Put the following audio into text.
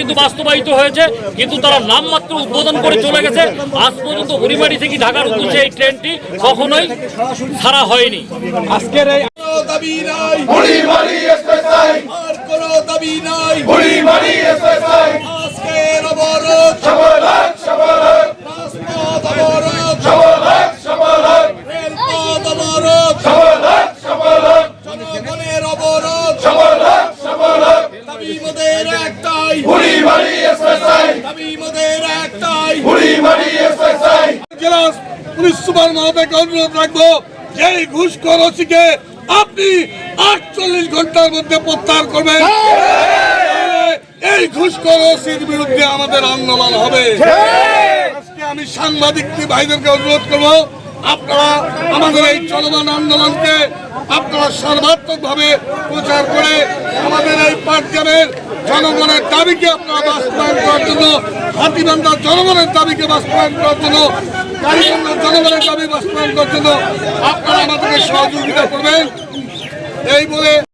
কিন্তু বাস্তবায়িত হয়েছে, কিন্তু তারা নামমাত্র উদ্বোধন করে চলে গেছে। আজ পর্যন্ত বুড়িমারি থেকে ঢাকার উদ্দেশ্যে এই ট্রেনটি কখনোই ছাড়া হয়নি। আজকের এই দাবি নাই বুড়িমারি এক্সপ্রেস লাইন, আর কোনো দাবি নাই বুড়িমারি এক্সপ্রেস লাইন, আজকের অবরোধ সফল হোক, সফল হোক, রাজপথ অবরোধ সফল হোক, সফল হোক, রেলপথ অবরোধ সফল হোক, সফল হোক, জনগণের অবরোধ সফল হোক, সফল হোক, দাবি মোদের একটাই বুড়িমারি এক্সপ্রেস লাইন, দাবি মোদের একটাই বুড়িমারি এক্সপ্রেস লাইন। জেলা পুলিশ সুপার মহোদয়কে অনুরোধ রাখবো যে এই ঘুষখোর ওসিকে আপনি 48 ঘন্টার মধ্যে প্রত্যাহার করবেন। এই ঘুষখোর ওসির বিরুদ্ধে আমাদের আন্দোলন হবে। আজকে আমি সাংবাদিক ভাইদেরকে অনুরোধ করবো, আপনারা আমাদের এই চলমান আন্দোলনকে আপনারা সর্বাত্মকভাবে প্রচার করে আমাদের এই পাটগ্রামের জনগণের দাবিকে আপনারা বাস্তবায়ন করার জন্য, হাতীবান্ধার জনগণের দাবিকে বাস্তবায়ন করার জন্য, কালীগঞ্জের জনগণের দাবি বাস্তবায়ন করার জন্য আপনারা আমাদেরকে সহযোগিতা করবেন এই বলে